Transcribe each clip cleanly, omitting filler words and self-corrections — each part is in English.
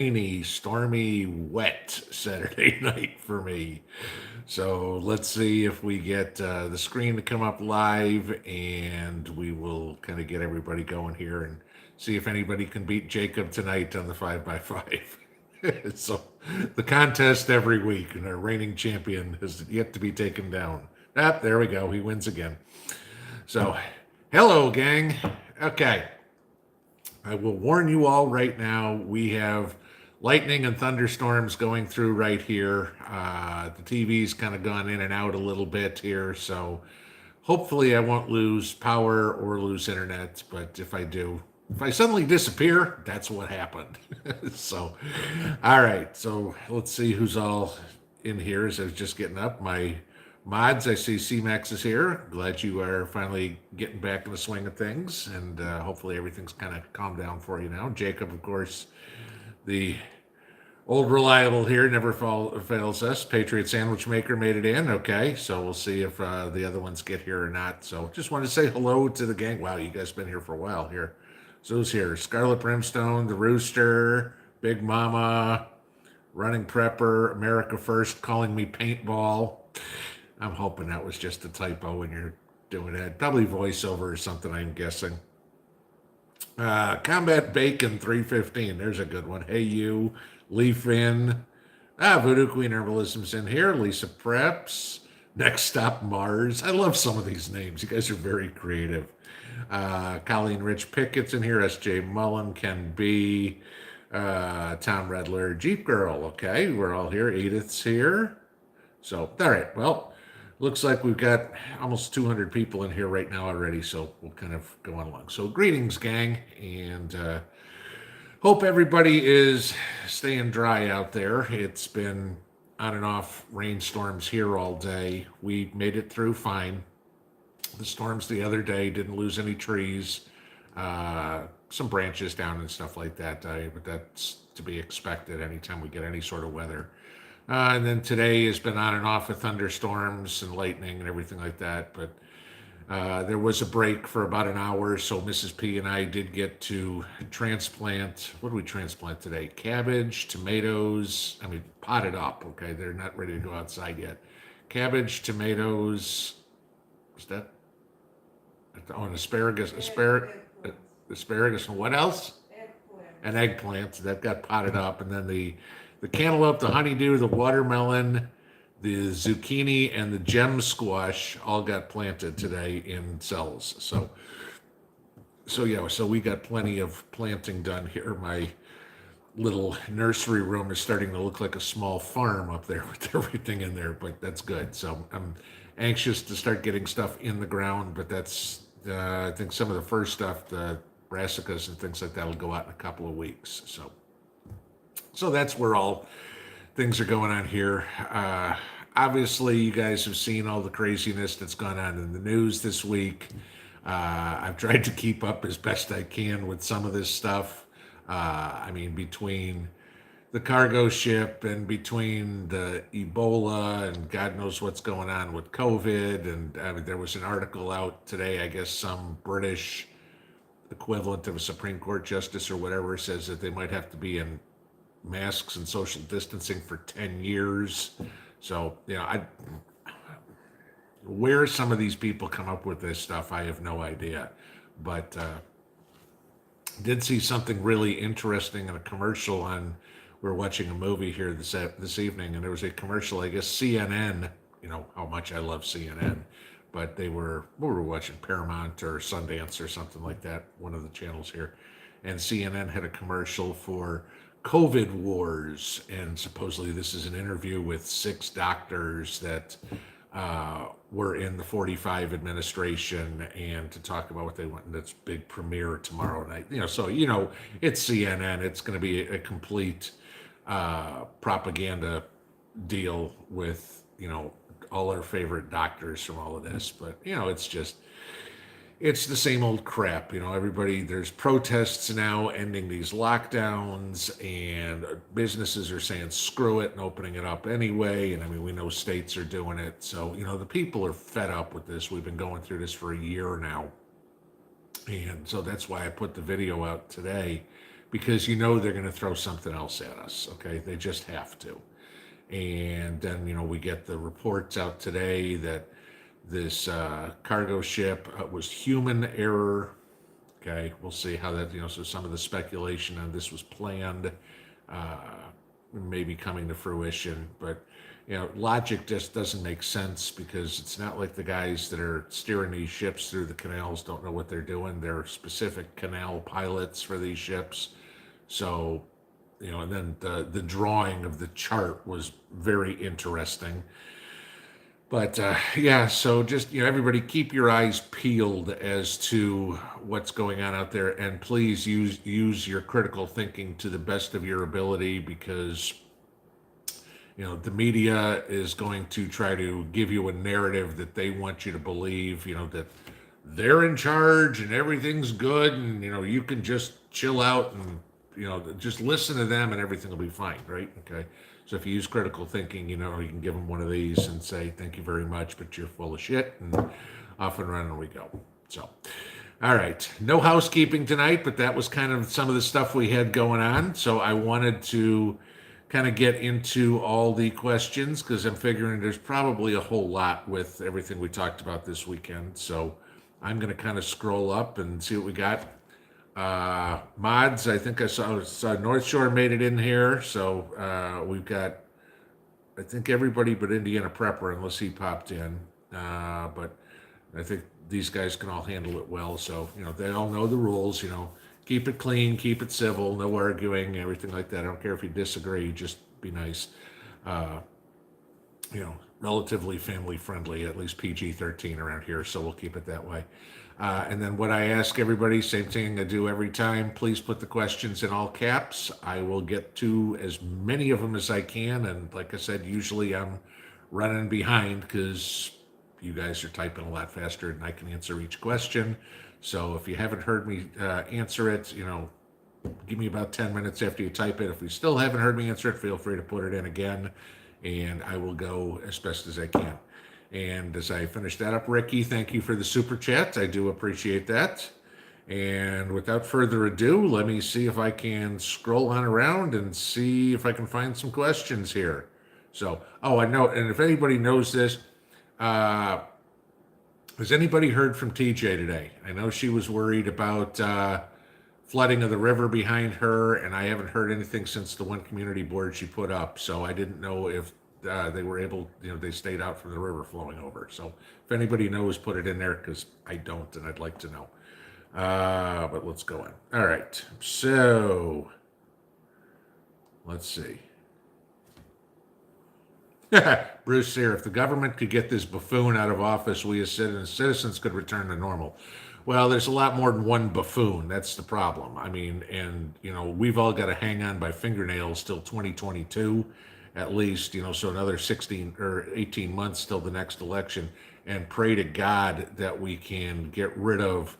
rainy, stormy, wet Saturday night for me. So let's see if we get the screen to come up live, and we will kind of get everybody going here and see if anybody can beat Jacob tonight on the 5x5. So the contest every week, and our reigning champion has yet to be taken down. Ah, there we go. He wins again. So, hello, gang. Okay, I will warn you all right now. We have lightning and thunderstorms going through right here. The TV's kind of gone in and out a little bit here, so hopefully I won't lose power or lose internet. But if I do, if I suddenly disappear, that's what happened. So, all right. So let's see who's all in here as I was just getting up. My mods, I see CMAX is here. Glad you are finally getting back in the swing of things, and hopefully everything's kind of calmed down for you now. Jacob, of course, the old reliable here, never fails us. Patriot Sandwich Maker made it in. Okay, so we'll see if the other ones get here or not. So just want to say hello to the gang. Wow, you guys been here for a while here. So who's here? Scarlet Brimstone, the Rooster, Big Mama, Running Prepper, America First, calling me paintball. I'm hoping that was just a typo when you're doing that. Probably voiceover or something, I'm guessing. Combat Bacon 315. There's a good one. Hey, you. Leaf in. Voodoo Queen Herbalism's in here. Lisa Preps. Next Stop Mars. I love some of these names. You guys are very creative. Colleen Rich Pickett's in here. S.J. Mullen. Ken B. Tom Redler. Jeep Girl. Okay, we're all here. Edith's here. So, all right. Well, looks like we've got almost 200 people in here right now already. So we'll kind of go on along. So, greetings, gang, and hope everybody is staying dry out there. It's been on and off rainstorms here all day. We made it through fine. The storms the other day didn't lose any trees, some branches down and stuff like that. But that's to be expected anytime we get any sort of weather. And then today has been on and off with thunderstorms and lightning and everything like that. But there was a break for about an hour, so Mrs. P and I did get to transplant. What did we transplant today? Cabbage, tomatoes. I mean, potted up. Okay, they're not ready to go outside yet. Cabbage, tomatoes. Is that? Oh, and asparagus, and what else? An eggplant that got potted up, and then the cantaloupe, the honeydew, the watermelon, the zucchini, and the gem squash all got planted today in cells. So yeah, so we got plenty of planting done here. My little nursery room is starting to look like a small farm up there with everything in there, but that's good. So I'm anxious to start getting stuff in the ground, but that's I think some of the first stuff, the brassicas and things like that, will go out in a couple of weeks. So that's where all things are going on here. Obviously, you guys have seen all the craziness that's gone on in the news this week. I've tried to keep up as best I can with some of this stuff. I mean, between the cargo ship and between the Ebola and God knows what's going on with COVID. And I mean, there was an article out today, I guess some British equivalent of a Supreme Court justice or whatever says that they might have to be in masks and social distancing for 10 years. So, where some of these people come up with this stuff, I have no idea. But did see something really interesting in a commercial on, we were watching a movie here this evening, and there was a commercial, I guess CNN, you know how much I love CNN, but we were watching Paramount or Sundance or something like that, one of the channels here, and CNN had a commercial for COVID wars, and supposedly this is an interview with 6 doctors that were in the 45 administration, and to talk about what they want in this big premiere tomorrow night. So it's CNN. It's going to be a complete propaganda deal with all our favorite doctors from all of this, but it's the same old crap. Everybody, there's protests now ending these lockdowns, and businesses are saying screw it and opening it up anyway. And I mean, we know states are doing it. So, the people are fed up with this. We've been going through this for a year now. And so that's why I put the video out today, because you know they're going to throw something else at us. Okay, they just have to. And then we get the reports out today that this cargo ship was human error. Okay, we'll see how that, so some of the speculation on this was planned, uh, maybe coming to fruition, but logic just doesn't make sense because it's not like the guys that are steering these ships through the canals don't know what they're doing. They're specific canal pilots for these ships. So, and then the drawing of the chart was very interesting. But yeah, so just everybody keep your eyes peeled as to what's going on out there, and please use your critical thinking to the best of your ability because the media is going to try to give you a narrative that they want you to believe, that they're in charge and everything's good, and you can just chill out and just listen to them and everything will be fine, right? Okay. So if you use critical thinking, you can give them one of these and say, thank you very much, but you're full of shit, and off and running we go. So, all right. No housekeeping tonight, but that was kind of some of the stuff we had going on. So I wanted to kind of get into all the questions because I'm figuring there's probably a whole lot with everything we talked about this weekend. So I'm going to kind of scroll up and see what we got. Mods, I think I saw North Shore made it in here. So we've got, I think, everybody but Indiana Prepper, unless he popped in. But I think these guys can all handle it well. So, they all know the rules, keep it clean, keep it civil, no arguing, everything like that. I don't care if you disagree, just be nice. Uh, Relatively family friendly, at least PG-13 around here, so we'll keep it that way. And then what I ask everybody, same thing I do every time, please put the questions in all caps. I will get to as many of them as I can. And like I said, usually I'm running behind because you guys are typing a lot faster than I can answer each question. So if you haven't heard me answer it, give me about 10 minutes after you type it. If you still haven't heard me answer it, feel free to put it in again, and I will go as best as I can. And as I finish that up, Ricky, thank you for the super chat. I do appreciate that. And without further ado, let me see if I can scroll on around and see if I can find some questions here. So, I know, and if anybody knows this, uh, has anybody heard from TJ today? I know she was worried about flooding of the river behind her, and I haven't heard anything since the one community board she put up. So I didn't know if they were able, they stayed out from the river flowing over. So if anybody knows, put it in there because I don't, and I'd like to know. But let's go on. All right. So let's see. Bruce here, if the government could get this buffoon out of office, we as citizens could return to normal. Well, there's a lot more than one buffoon. That's the problem. I mean, and we've all got to hang on by fingernails till 2022, at least. So another 16 or 18 months till the next election, and pray to God that we can get rid of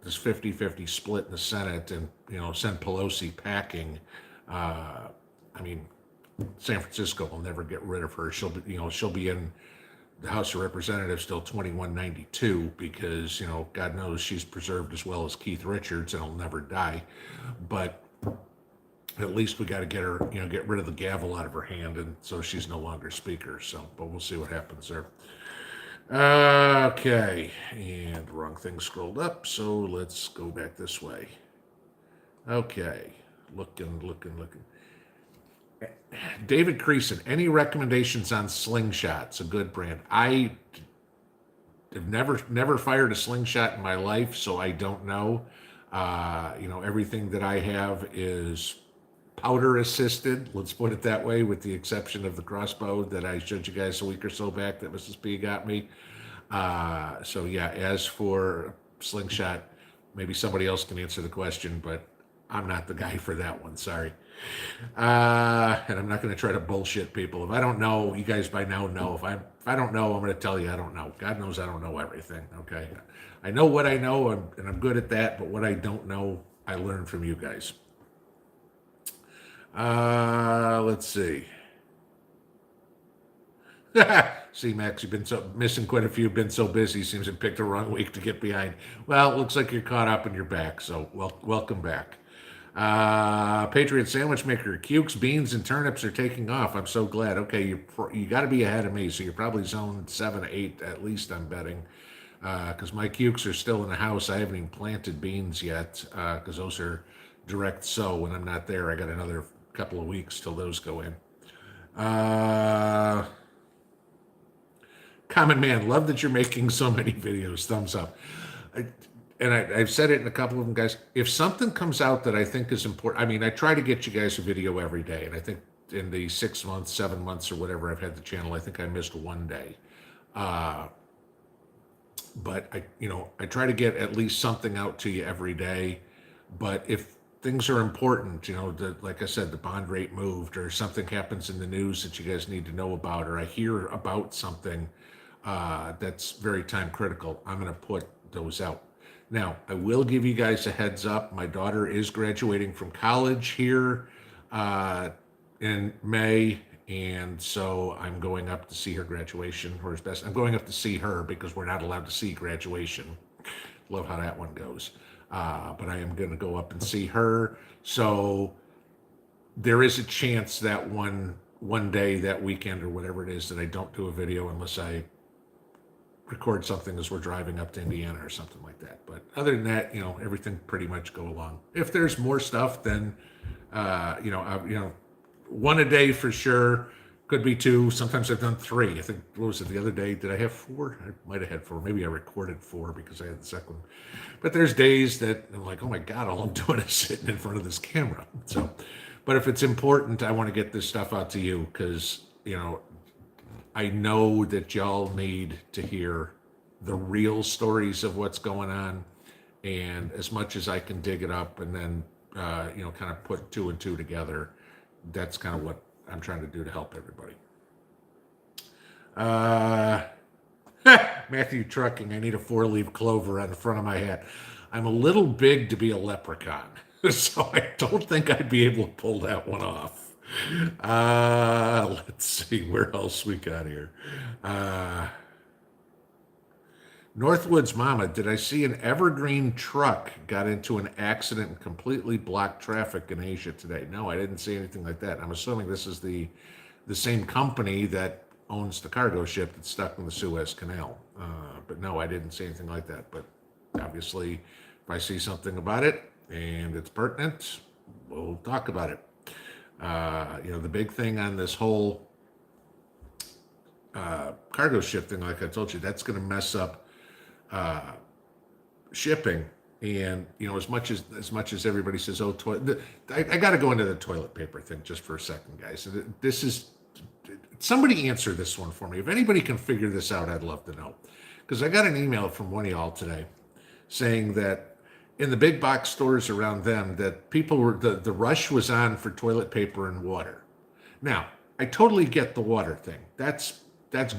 this 50-50 split in the Senate, and send Pelosi packing. I mean, San Francisco will never get rid of her. She'll be in the House of Representatives till 2192 because God knows she's preserved as well as Keith Richards and will never die. But at least we got to get her, get rid of the gavel out of her hand, and so she's no longer speaker. So, but we'll see what happens there. Okay, and wrong thing scrolled up, so let's go back this way. Okay, looking. David Creason, any recommendations on slingshots? A good brand. I have never fired a slingshot in my life, so I don't know. Everything that I have is powder assisted. Let's put it that way, with the exception of the crossbow that I showed you guys a week or so back that Mrs. P got me. So yeah, as for slingshot, maybe somebody else can answer the question, but I'm not the guy for that one. Sorry. And I'm not going to try to bullshit people. If I don't know, you guys by now know. If I don't know, I'm going to tell you I don't know. God knows I don't know everything. Okay, I know what I know, and I'm good at that. But what I don't know, I learn from you guys. Let's see. See, Max, you've been so missing quite a few. Been so busy. Seems to picked the wrong week to get behind. Well, it looks like you're caught up and you're back. So, welcome back. Patriot Sandwich Maker, cukes, beans, and turnips are taking off. I'm so glad. Okay, you got to be ahead of me, so you're probably zone 7, 8 at least. I'm betting, because my cukes are still in the house. I haven't even planted beans yet, because those are direct sow. When I'm not there, I got another couple of weeks till those go in. Uh, Common Man, love that you're making so many videos. Thumbs up. I, I've said it in a couple of them, guys. If something comes out that I think is important, I mean, I try to get you guys a video every day, and I think in the 6 months, 7 months, or whatever I've had the channel, I think I missed one day. Uh, but I try to get at least something out to you every day. But if things are important, like I said, the bond rate moved, or something happens in the news that you guys need to know about, or I hear about something that's very time critical, I'm going to put those out. Now, I will give you guys a heads up. My daughter is graduating from college here in May, and so I'm going up to see her graduation, or as best I'm going up to see her, because we're not allowed to see graduation. Love how that one goes. But I am going to go up and see her. So there is a chance that one day, that weekend or whatever it is, that I don't do a video unless I record something as we're driving up to Indiana or something like that. But other than that, everything pretty much go along. If there's more stuff, then one a day for sure. Could be two. Sometimes I've done three. I think, what was it the other day? Did I have four? I might have had four. Maybe I recorded four because I had the second one. But there's days that I'm like, oh my God, all I'm doing is sitting in front of this camera. So, but if it's important, I want to get this stuff out to you, because, I know that y'all need to hear the real stories of what's going on. And as much as I can dig it up and then, kind of put two and two together, that's kind of what I'm trying to do to help everybody. Matthew Trucking, I need a 4-leaf clover on the front of my hat. I'm a little big to be a leprechaun, so I don't think I'd be able to pull that one off. Let's see where else we got here. Northwoods Mama, did I see an Evergreen truck got into an accident and completely blocked traffic in Asia today? No, I didn't see anything like that. I'm assuming this is the same company that owns the cargo ship that's stuck in the Suez Canal. But no, I didn't see anything like that. But obviously, if I see something about it and it's pertinent, we'll talk about it. The big thing on this whole cargo ship thing, like I told you, that's going to mess up shipping. And as much as everybody says, oh, I got to go into the toilet paper thing just for a second, guys. This is, somebody answer this one for me. If anybody can figure this out, I'd love to know, because I got an email from one of y'all today saying that in the big box stores around them, that people were, the rush was on for toilet paper and water. Now, I totally get the water thing. That's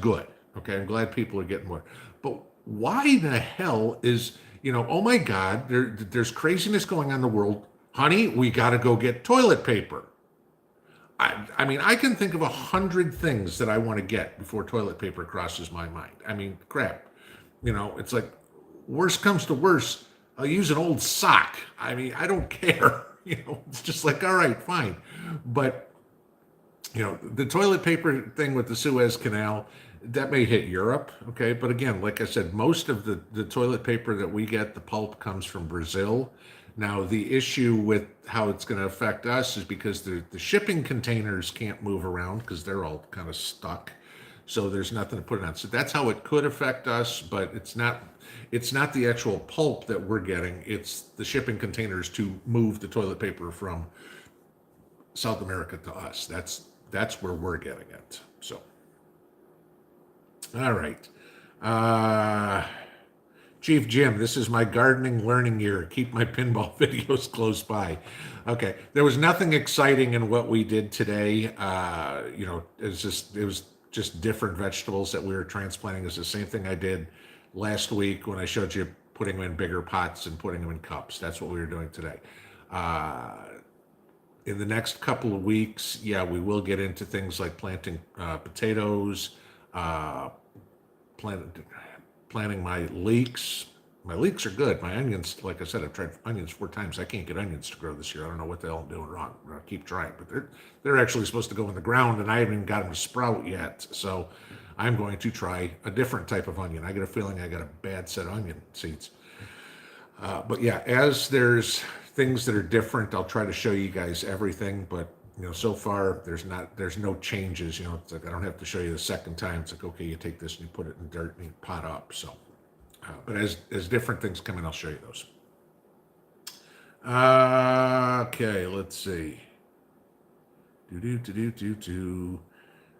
good. Okay, I'm glad people are getting water. But why the hell is, oh my God, there's craziness going on in the world. Honey, we got to go get toilet paper. I mean, I can think of 100 things that I want to get before toilet paper crosses my mind. I mean, crap. It's like, worst comes to worst, I'll use an old sock. I mean, I don't care. It's just like, all right, fine. But, the toilet paper thing with the Suez Canal, that may hit Europe, okay? But again, like I said, most of the toilet paper that we get, the pulp comes from Brazil. Now, the issue with how it's going to affect us is because the shipping containers can't move around because they're all kind of stuck. So there's nothing to put it on. So that's how it could affect us, but it's not the actual pulp that we're getting. It's the shipping containers to move the toilet paper from South America to us. That's where we're getting it. So, all right. Chief Jim, this is my gardening learning year. Keep my pinball videos close by. Okay, there was nothing exciting in what we did today. It was just different vegetables that we were transplanting. It's the same thing I did last week when I showed you putting them in bigger pots and putting them in cups. That's what we were doing today. In the next couple of weeks, yeah, we will get into things like planting potatoes, Uh, plan, planning my leeks. My leeks are good. My onions, like I said, I've tried onions 4 times. I can't get onions to grow this year. I don't know what the hell I'm doing wrong. I keep trying, but they're actually supposed to go in the ground, and I haven't even got them to sprout yet. So I'm going to try a different type of onion. I get a feeling I got a bad set of onion seeds. But yeah, as there's things that are different, I'll try to show you guys everything. But so far there's no changes. It's like I don't have to show you the second time. It's like, okay, you take this and you put it in dirt and you pot up. So, but as different things come in, I'll show you those. Okay, let's see. Do.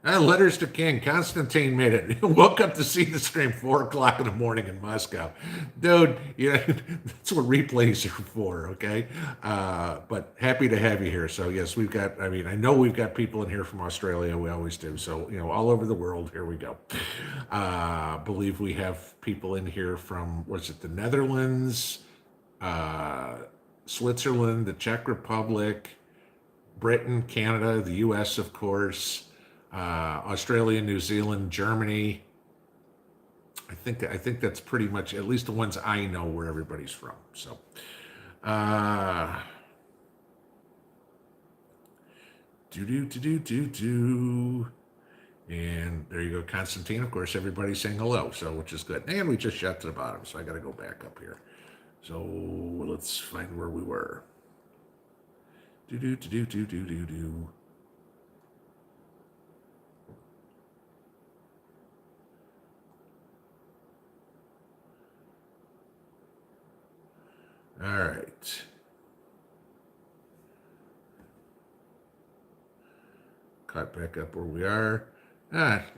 Letters to King. Constantine made it. Woke up to see the stream 4 o'clock in the morning in Moscow. Dude, that's what replays are for, okay? But happy to have you here. So, yes, I know we've got people in here from Australia. We always do. So, all over the world, here we go. Believe we have people in here from, the Netherlands, Switzerland, the Czech Republic, Britain, Canada, the U.S., of course, Australia, New Zealand, Germany. I think that's pretty much at least the ones I know where everybody's from. So, and there you go, Constantine. Of course, everybody's saying hello, so which is good. And we just shot to the bottom, so I got to go back up here. So let's find where we were. All right. Caught back up where we are.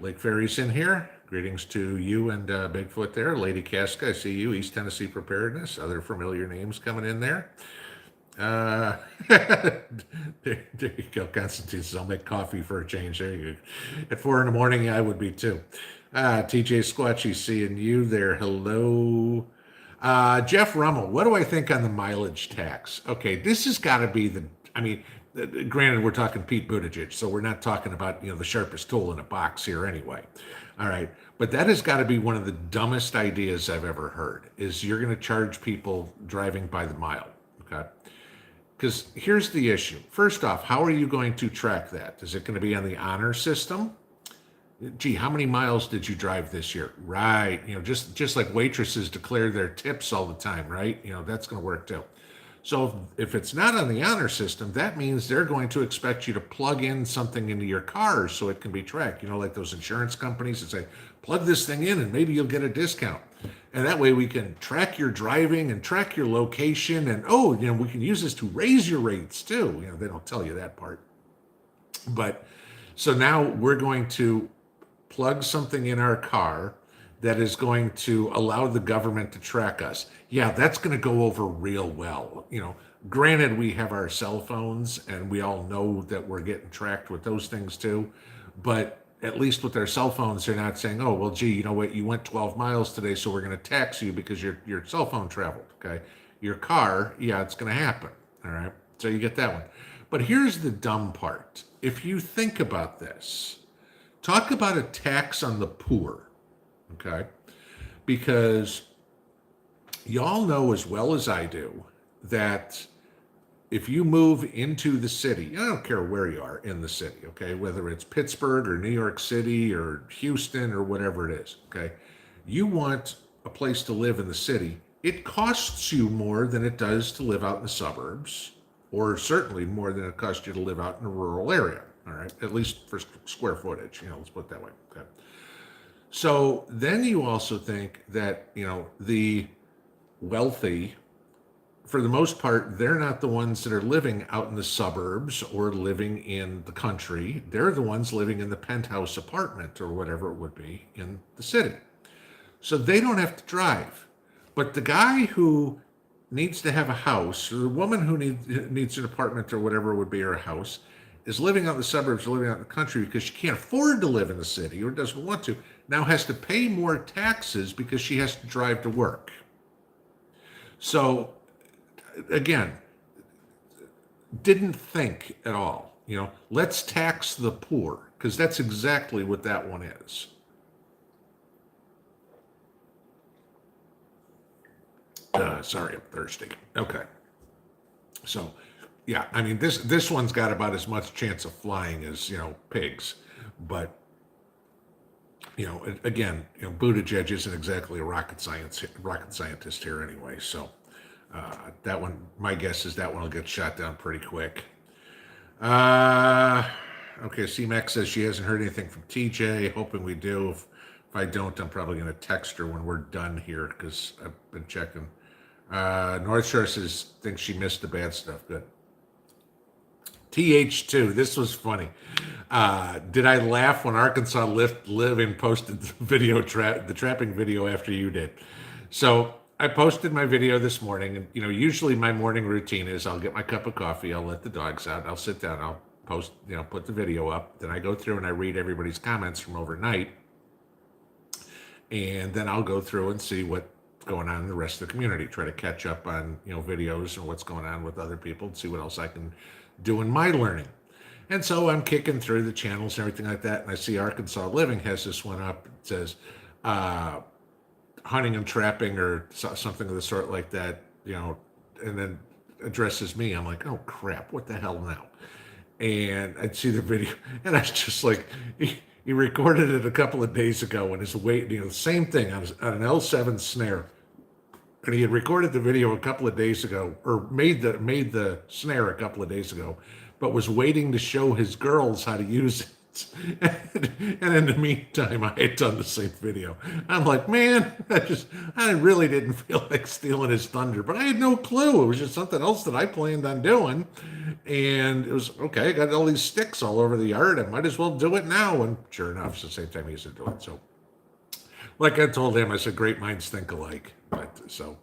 Lake Ferry's in here. Greetings to you and Bigfoot there. Lady Casca, I see you. East Tennessee Preparedness. Other familiar names coming in there. There you go, Constantine says, I'll make coffee for a change. There you go. At 4 in the morning, I would be too. TJ Squatchy, seeing you there. Hello. Jeff Rummel, what do I think on the mileage tax? Okay, this has got to be granted, we're talking Pete Buttigieg, so we're not talking about, the sharpest tool in a box here anyway. All right, but that has got to be one of the dumbest ideas I've ever heard, is you're going to charge people driving by the mile, okay? Because here's the issue. First off, how are you going to track that? Is it going to be on the honor system? Gee, how many miles did you drive this year? Right. Just like waitresses declare their tips all the time, right? That's going to work too. So if it's not on the honor system, that means they're going to expect you to plug in something into your car so it can be tracked. Like those insurance companies that say, plug this thing in and maybe you'll get a discount. And that way we can track your driving and track your location. And, we can use this to raise your rates too. They don't tell you that part. But so now we're going to plug something in our car that is going to allow the government to track us. Yeah, that's going to go over real well. Granted, we have our cell phones and we all know that we're getting tracked with those things too. But at least with our cell phones, they're not saying, oh, well, gee, you know what? You went 12 miles today, so we're going to tax you because your cell phone traveled, okay? Your car, yeah, it's going to happen, all right? So you get that one. But here's the dumb part. If you think about this, talk about a tax on the poor, okay? Because y'all know as well as I do that if you move into the city, I don't care where you are in the city, okay, whether it's Pittsburgh or New York City or Houston or whatever it is, okay, you want a place to live in the city. It costs you more than it does to live out in the suburbs, or certainly more than it costs you to live out in a rural area, all right, at least for square footage, let's put it that way, okay. So then you also think that, the wealthy, for the most part, they're not the ones that are living out in the suburbs or living in the country. They're the ones living in the penthouse apartment or whatever it would be in the city. So they don't have to drive. But the guy who needs to have a house, or the woman who needs an apartment or whatever it would be, or a house, is living out in the suburbs or living out in the country because she can't afford to live in the city or doesn't want to, now has to pay more taxes because she has to drive to work. So again, didn't think at all, let's tax the poor, because that's exactly what that one is. Sorry, I'm thirsty. Okay, so yeah, I mean this one's got about as much chance of flying as pigs, but again, Buttigieg isn't exactly a rocket scientist here anyway. So that one, my guess is that one will get shot down pretty quick. Uh, okay, C-Max says she hasn't heard anything from TJ. Hoping we do. If I don't, I'm probably going to text her when we're done here because I've been checking. North Shore says thinks she missed the bad stuff. Good. TH2, this was funny. Did I laugh when Arkansas Living posted the the trapping video after you did? So I posted my video this morning, and usually my morning routine is I'll get my cup of coffee, I'll let the dogs out, I'll sit down, I'll post, put the video up, then I go through and I read everybody's comments from overnight, and then I'll go through and see what's going on in the rest of the community, try to catch up on videos and what's going on with other people, and see what else I can do in my learning. And so I'm kicking through the channels and everything like that, and I see Arkansas Living has this one up. It says hunting and trapping or something of the sort like that, and then addresses me. I'm like, oh crap, what the hell now? And I'd see the video, and I was just like, he recorded it a couple of days ago, and his weight, the same thing on an L7 snare. And he had recorded the video a couple of days ago, or made the snare a couple of days ago, but was waiting to show his girls how to use it. And in the meantime, I had done the same video. I'm like, man, I really didn't feel like stealing his thunder, but I had no clue. It was just something else that I planned on doing. And it was okay. I got all these sticks all over the yard. I might as well do it now. And sure enough, it's the same time he used to do it. So, like I told him, I said, great minds think alike. But so,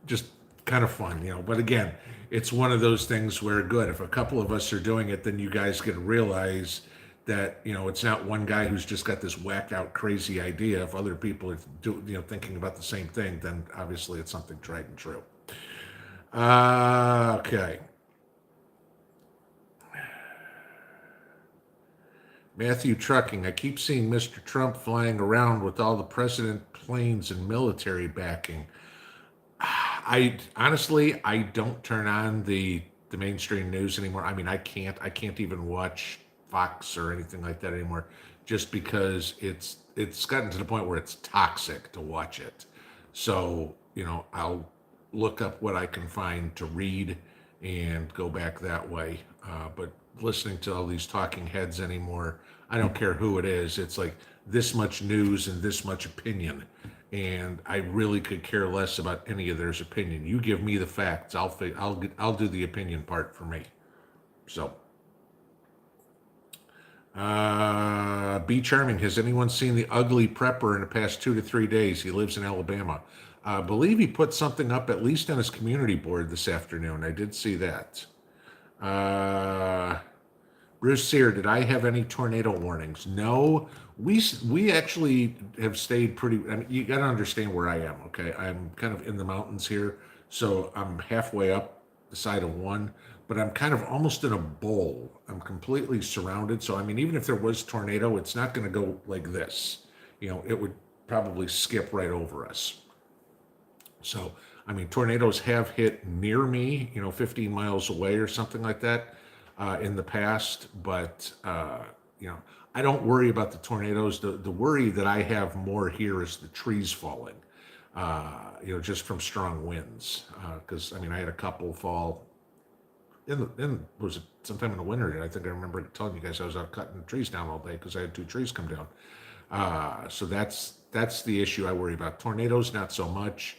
just kind of fun, But again, it's one of those things where, good, if a couple of us are doing it, then you guys can realize that, it's not one guy who's just got this whacked out crazy idea. If other people are thinking about the same thing, then obviously it's something tried and true. Okay. Matthew Trucking, I keep seeing Mr. Trump flying around with all the president planes and military backing. I honestly, I don't turn on the mainstream news anymore. I mean, I can't even watch Fox or anything like that anymore, just because it's gotten to the point where it's toxic to watch it. So I'll look up what I can find to read and go back that way. But listening to all these talking heads anymore, I don't care who it is. It's like this much news and this much opinion, and I really could care less about any of theirs opinion. You give me the facts, I'll do the opinion part for me. So, Be Charming, has anyone seen the ugly prepper in the past 2 to 3 days? He lives in Alabama. I believe he put something up at least on his community board this afternoon. I did see that. Bruce Sear, did I have any tornado warnings? No, we actually have stayed pretty. I mean, you got to understand where I am. Okay, I'm kind of in the mountains here, so I'm halfway up the side of one, but I'm kind of almost in a bowl. I'm completely surrounded. So I mean, even if there was tornado, it's not going to go like this. It would probably skip right over us. So I mean, tornadoes have hit near me, 15 miles away or something like that in the past, but I don't worry about the tornadoes. The worry that I have more here is the trees falling, just from strong winds. Because I mean, I had a couple fall was it sometime in the winter? I think I remember telling you guys I was out cutting trees down all day because I had 2 trees come down. So that's the issue I worry about. Tornadoes, not so much.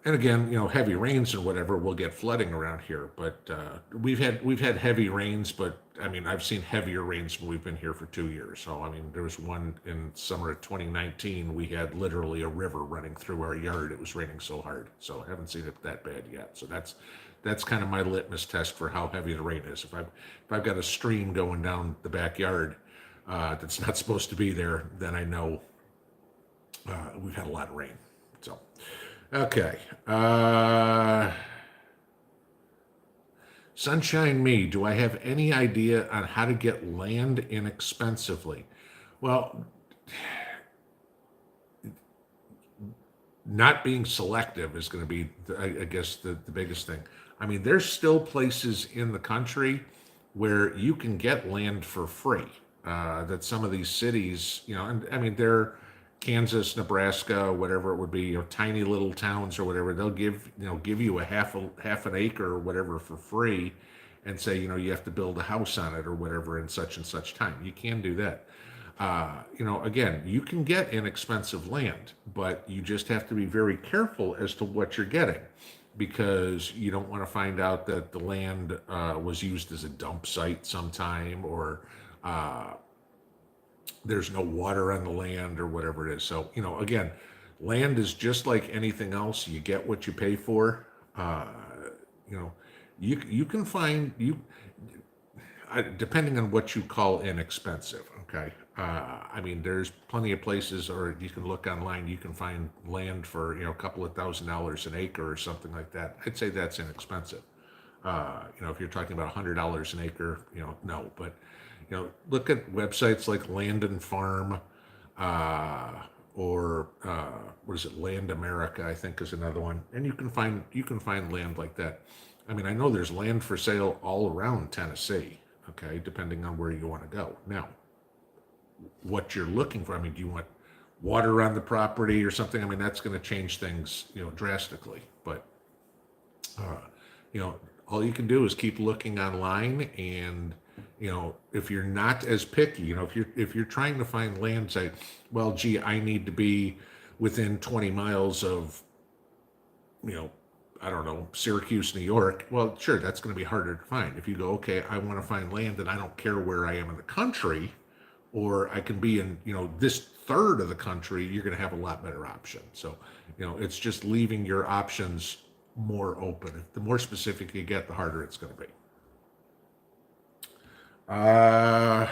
And again, heavy rains and whatever, we'll get flooding around here. But we've had heavy rains, but I mean, I've seen heavier rains when we've been here for 2 years. So I mean, there was one in summer of 2019. We had literally a river running through our yard. It was raining so hard. So I haven't seen it that bad yet. So that's kind of my litmus test for how heavy the rain is. If I've got a stream going down the backyard that's not supposed to be there, then I know we've had a lot of rain. So. Okay. Sunshine Me, do I have any idea on how to get land inexpensively? Well, not being selective is going to be, I guess, the biggest thing. I mean, there's still places in the country where you can get land for free. That some of these cities, and I mean, they're Kansas, Nebraska, whatever it would be, tiny little towns or whatever. They'll give you a half an acre or whatever for free, and say, you have to build a house on it or whatever in such and such time. You can do that. Again, you can get inexpensive land, but you just have to be very careful as to what you're getting, because you don't want to find out that the land was used as a dump site sometime, or there's no water on the land or whatever it is. So, again, land is just like anything else. You get what you pay for. Uh, you know, you can find depending on what you call inexpensive. Okay. I mean, there's plenty of places, or you can look online, you can find land for, a couple of $1,000s an acre or something like that. I'd say that's inexpensive. If you're talking about $100 an acre, no. But, look at websites like Land and Farm, or what is it, Land America, I think is another one. And you can find land like that. I mean, I know there's land for sale all around Tennessee, okay, depending on where you want to go. Now, what you're looking for. I mean, do you want water on the property or something? I mean, that's going to change things, drastically. But, uh, you know, all you can do is keep looking online, and, if you're not as picky, if you're trying to find land, say, well, gee, I need to be within 20 miles of, you know, I don't know, Syracuse, New York. Well, sure, that's going to be harder to find. If you go, okay, I want to find land and I don't care where I am in the country, or I can be in, this third of the country, you're going to have a lot better option. So, it's just leaving your options more open. The more specific you get, the harder it's going to be. Uh,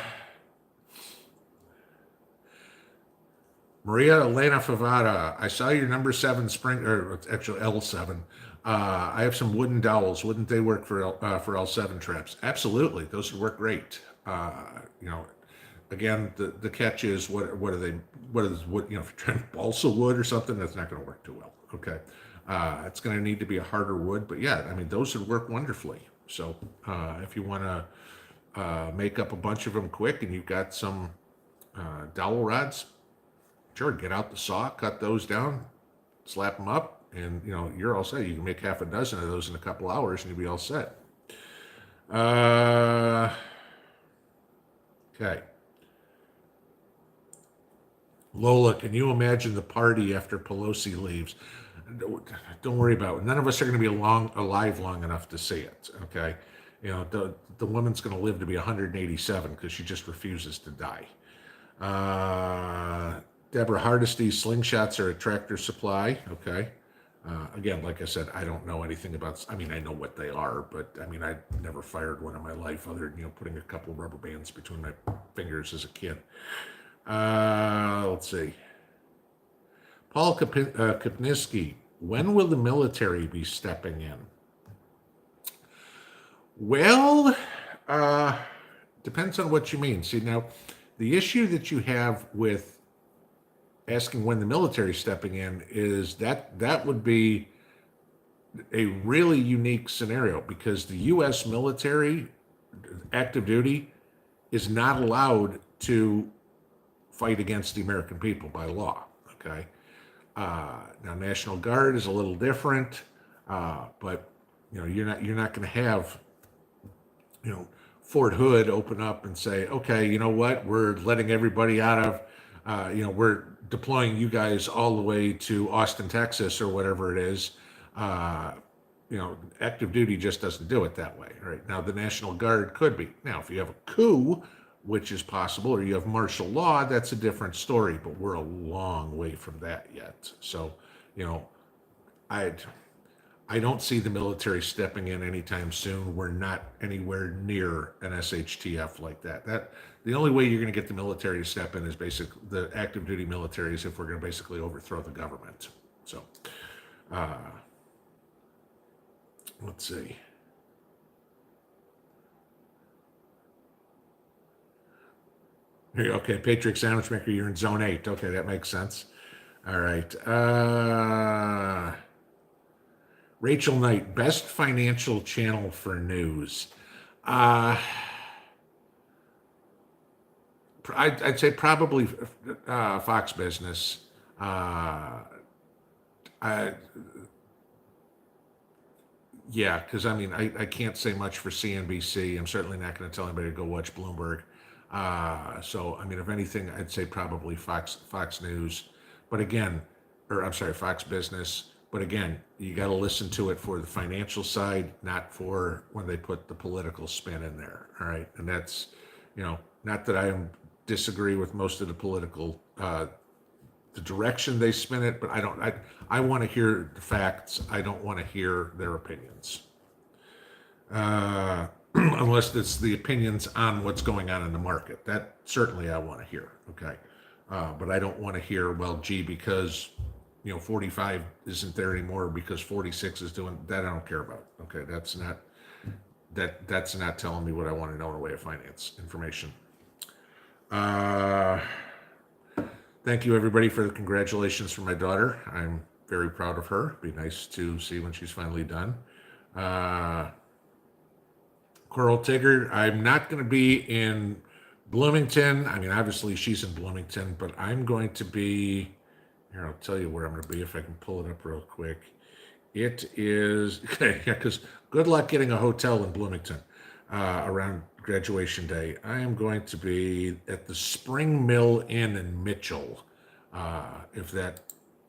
Maria Elena Favara, I saw your number 7 spring, or it's actually L7. I have some wooden dowels. Wouldn't they work for L7 traps? Absolutely, those would work great. Again, the catch is, what are they? What is wood? If you're trying to balsa wood or something, that's not going to work too well. Okay, it's going to need to be a harder wood, but yeah, I mean, those would work wonderfully. So if you want to make up a bunch of them quick, and you've got some dowel rods, sure, get out the saw, cut those down, slap them up, and you're all set. You can make half a dozen of those in a couple hours, and you'll be all set. Okay. Lola, can you imagine the party after Pelosi leaves? Don't worry about it. None of us are going to be alive long enough to see it. Okay, the woman's going to live to be 187 because she just refuses to die. Deborah Hardesty's slingshots are a Tractor Supply. Okay. Again, like I said, I don't know anything about. I mean, I know what they are, but I mean, I never fired one in my life, other than putting a couple of rubber bands between my fingers as a kid. Let's see. Paul Kapniski, when will the military be stepping in? Well, depends on what you mean. See, now, the issue that you have with asking when the military is stepping in is that would be a really unique scenario, because the U.S. military, active duty, is not allowed to fight against the American people by law. Okay. Now, National Guard is a little different, but you're not going to have Fort Hood open up and say, okay, you know what, we're letting everybody out of, we're deploying you guys all the way to Austin, Texas, or whatever it is. Active duty just doesn't do it that way. Right now, the National Guard could be. Now, if you have a coup, which is possible, or you have martial law, that's a different story, but we're a long way from that yet. So, I don't see the military stepping in anytime soon. We're not anywhere near an SHTF like that. The only way you're going to get the military to step in is the active duty military, is if we're going to basically overthrow the government. So, let's see. Okay, Patriot Sandwich Maker, you're in Zone 8. Okay, that makes sense. All right. Rachel Knight, best financial channel for news. Uh, I'd say probably Fox Business. Uh, I, yeah, because I mean, I can't say much for CNBC. I'm certainly not going to tell anybody to go watch Bloomberg. So, I mean, if anything, I'd say probably Fox News. But again, or I'm sorry, Fox Business. But again, you got to listen to it for the financial side, not for when they put the political spin in there. All right, and that's, not that I disagree with most of the political the direction they spin it, but I want to hear the facts. I don't want to hear their opinions. Unless it's the opinions on what's going on in the market. That certainly I want to hear. Okay. But I don't want to hear, well, gee, because 45 isn't there anymore because 46 is doing that. I don't care about. Okay. That's not telling me what I want to know in the way of finance information. Uh, Thank you, everybody, for the congratulations for my daughter. I'm very proud of her. Be nice to see when she's finally done. Uh, Coral Tigger, I'm not going to be in Bloomington. I mean, obviously, she's in Bloomington, but I'm going to be. Here, I'll tell you where I'm going to be if I can pull it up real quick. It is, okay, yeah, because good luck getting a hotel in Bloomington around graduation day. I am going to be at the Spring Mill Inn in Mitchell, if that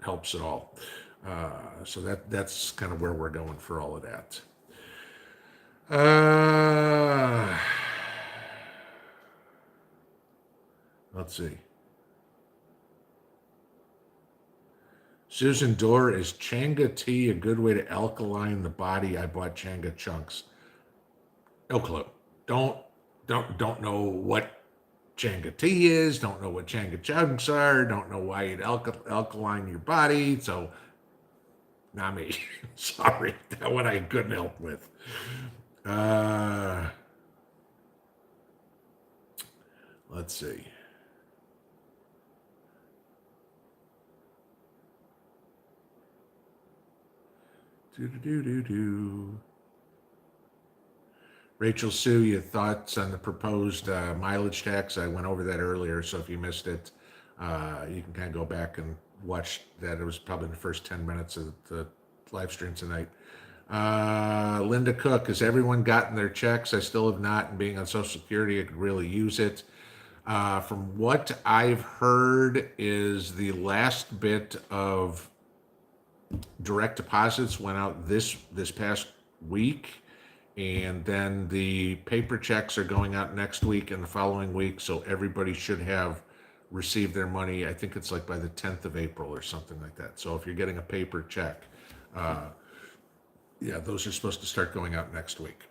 helps at all. So that's kind of where we're going for all of that. Uh, let's see. Susan Dorr, is Changa tea a good way to alkaline the body? I bought Changa chunks. No clue. Don't don't know what Changa tea is. Don't know what Changa chunks are. Don't know why you'd alkaline your body. So not me. Sorry, that one I couldn't help with. Uh, let's see. Do do do do do. Rachel Sue, your thoughts on the proposed mileage tax? I went over that earlier, so if you missed it, you can kind of go back and watch that. It was probably the first 10 minutes of the live stream tonight. Linda Cook, has everyone gotten their checks? I still have not, and being on Social Security, I could really use it. From what I've heard, is the last bit of direct deposits went out this past week, and then the paper checks are going out next week and the following week. So everybody should have received their money. I think it's like by the 10th of April or something like that. So if you're getting a paper check, yeah, those are supposed to start going out next week.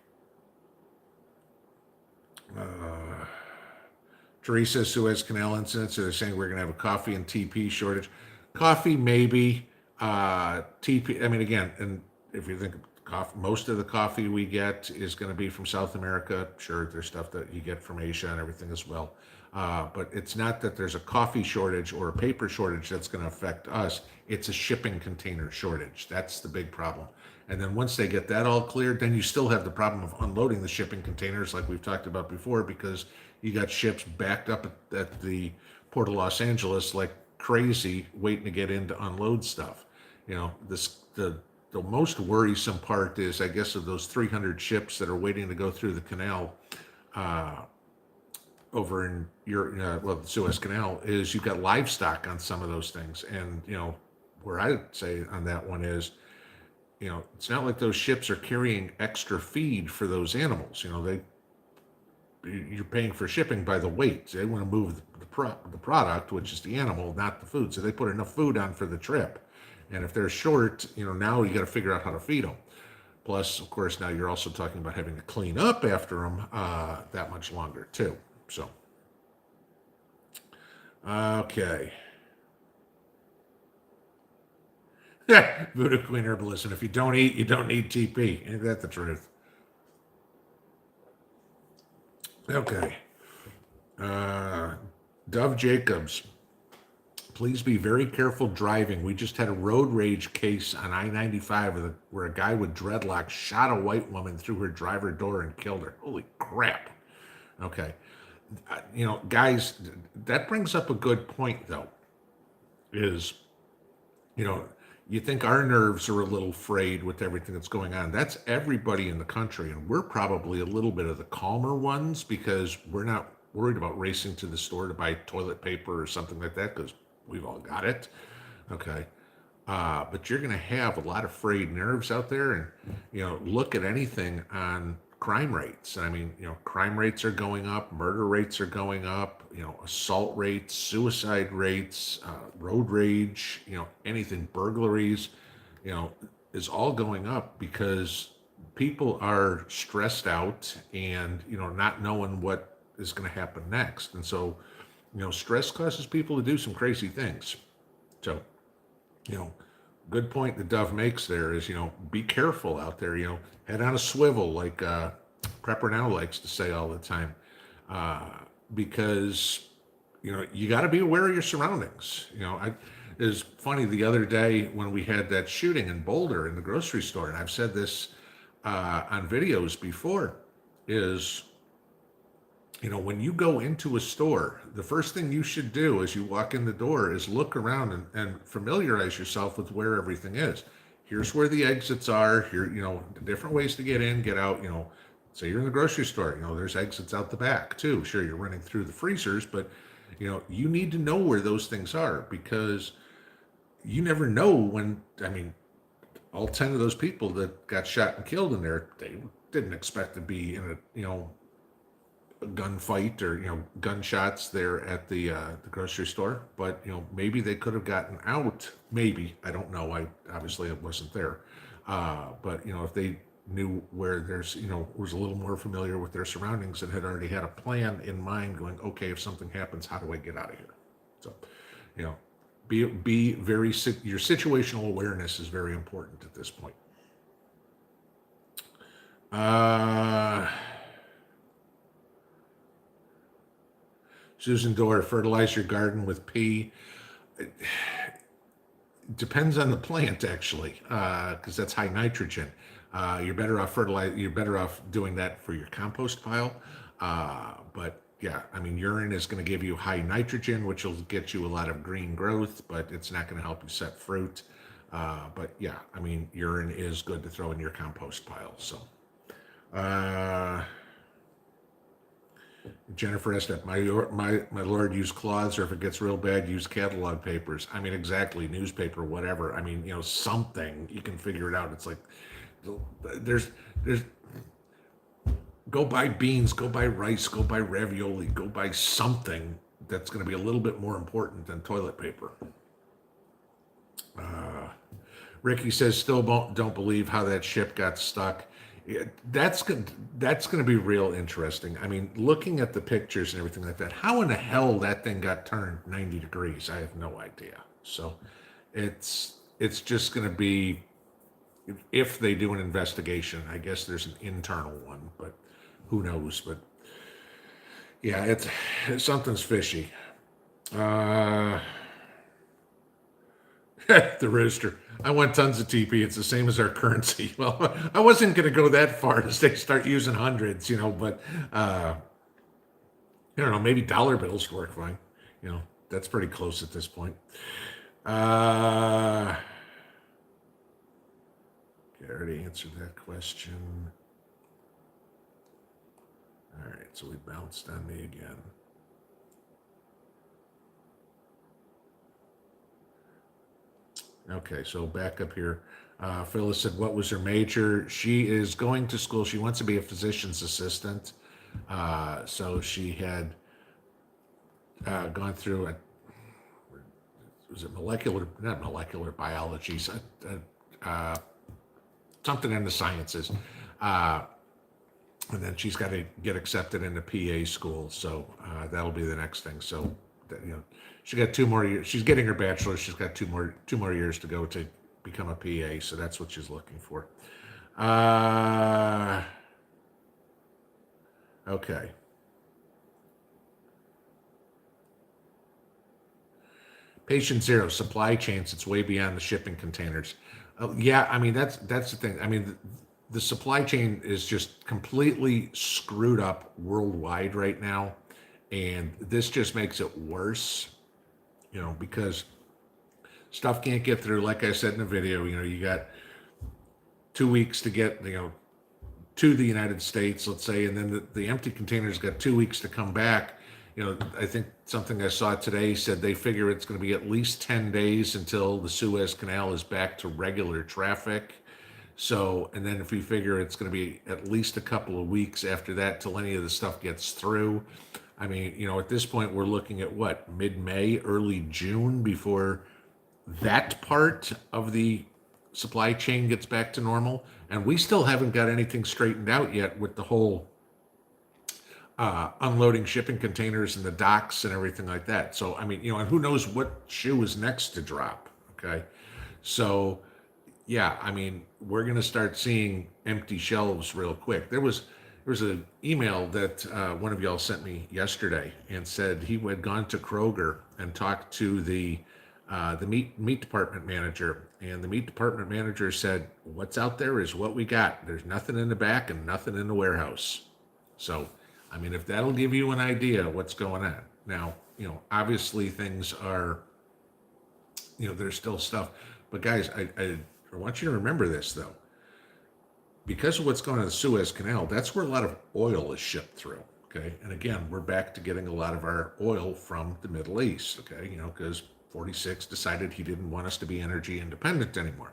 Teresa, Suez Canal incident. So they're saying we're going to have a coffee and TP shortage. Coffee, maybe. TP, I mean, again, and if you think of coffee, most of the coffee we get is going to be from South America. Sure, there's stuff that you get from Asia and everything as well. But it's not that there's a coffee shortage or a paper shortage that's going to affect us. It's a shipping container shortage. That's the big problem. And then once they get that all cleared, then you still have the problem of unloading the shipping containers, like we've talked about before, because you got ships backed up at the Port of Los Angeles like crazy, waiting to get in to unload stuff. The most worrisome part is, I guess, of those 300 ships that are waiting to go through the canal over in the Suez Canal, is you've got livestock on some of those things. And where I'd say on that one is, it's not like those ships are carrying extra feed for those animals. You're paying for shipping by the weight. They want to move the product, which is the animal, not the food. So they put enough food on for the trip. And if they're short, now you got to figure out how to feed them. Plus, of course, now you're also talking about having to clean up after them that much longer too. So, okay. Voodoo Queen Herbalist. And if you don't eat, you don't need TP. Ain't that the truth? Okay. Dove Jacobs. Please be very careful driving. We just had a road rage case on I-95 where a guy with dreadlocks shot a white woman through her driver door and killed her. Holy crap. Okay. Guys, that brings up a good point, though, is, you know, you think our nerves are a little frayed with everything that's going on. That's everybody in the country. And we're probably a little bit of the calmer ones because we're not worried about racing to the store to buy toilet paper or something like that because we've all got it. Okay. But you're going to have a lot of frayed nerves out there, and look at anything on crime rates. I mean, crime rates are going up, murder rates are going up, assault rates, suicide rates, road rage, anything, burglaries, you know, is all going up because people are stressed out and not knowing what is going to happen next, and so stress causes people to do some crazy things. So you know, good point that Dove makes there is, be careful out there, head on a swivel, like Prepper Now likes to say all the time, uh, because, you got to be aware of your surroundings. It was funny the other day when we had that shooting in Boulder in the grocery store, and I've said this on videos before, is when you go into a store, the first thing you should do as you walk in the door is look around and familiarize yourself with where everything is. Here's where the exits are. Here, the different ways to get in, get out. Say you're in the grocery store. There's exits out the back too. Sure, you're running through the freezers, but you need to know where those things are because you never know when. I mean, all 10 of those people that got shot and killed in there, they didn't expect to be in a gunfight or gunshots there at the grocery store, but maybe they could have gotten out. Maybe, I don't know. I obviously wasn't there, but if they knew where there's was a little more familiar with their surroundings and had already had a plan in mind, going, okay, if something happens, how do I get out of here? So, you know, be very your situational awareness is very important at this point. Uh, Susan Dorr, fertilize your garden with pea. It depends on the plant, actually, because that's high nitrogen. You're better off fertilize. You're better off doing that for your compost pile. But yeah, I mean, urine is going to give you high nitrogen, which will get you a lot of green growth, but it's not going to help you set fruit. But yeah, I mean, urine is good to throw in your compost pile. So. Jennifer asked that my lord, use cloths, or if it gets real bad, use catalog papers. I mean, exactly, newspaper, whatever. I mean, something you can figure it out. It's like there's go buy beans, go buy rice, go buy ravioli, go buy something that's going to be a little bit more important than toilet paper. Ricky says, still don't believe how that ship got stuck. That's going to be real interesting. I mean, looking at the pictures and everything like that, how in the hell that thing got turned 90 degrees, I have no idea. So it's just going to be, if they do an investigation, I guess there's an internal one, but who knows? But yeah, it's something's fishy. The rooster. I want tons of TP. It's the same as our currency. Well, I wasn't going to go that far as they start using hundreds, but I don't know. Maybe dollar bills work fine. That's pretty close at this point. I already answered that question. All right, so we bounced on me again. Okay, so back up here. Phyllis said, what was her major? She is going to school. She wants to be a physician's assistant. So she had gone through was it not molecular biology, something in the sciences. And then she's got to get accepted into PA school. So that'll be the next thing. So, she got 2 more years. She's getting her bachelor's. She's got two more years to go to become a PA. So that's what she's looking for. Okay. Patient zero, supply chains. It's way beyond the shipping containers. Yeah, I mean that's the thing. I mean the supply chain is just completely screwed up worldwide right now, and this just makes it worse. Because stuff can't get through. Like I said in the video, you got 2 weeks to get to the United States, let's say, and then the empty containers got 2 weeks to come back. I think something I saw today said they figure it's going to be at least 10 days until the Suez Canal is back to regular traffic. So, and then if we figure it's going to be at least a couple of weeks after that till any of the stuff gets through. I mean, at this point, we're looking at what, mid-May, early June before that part of the supply chain gets back to normal. And we still haven't got anything straightened out yet with the whole unloading shipping containers and the docks and everything like that. So, I mean, and who knows what shoe is next to drop. Okay. So, yeah, I mean, we're going to start seeing empty shelves real quick. There was an email that one of y'all sent me yesterday and said he had gone to Kroger and talked to the meat department manager, and the meat department manager said, "What's out there is what we got. There's nothing in the back and nothing in the warehouse." So, I mean, if that'll give you an idea of what's going on. Now, obviously things are, there's still stuff. But guys, I want you to remember this, though. Because of what's going on in the Suez Canal, that's where a lot of oil is shipped through. Okay. And again, we're back to getting a lot of our oil from the Middle East. Okay. Because 46 decided he didn't want us to be energy independent anymore.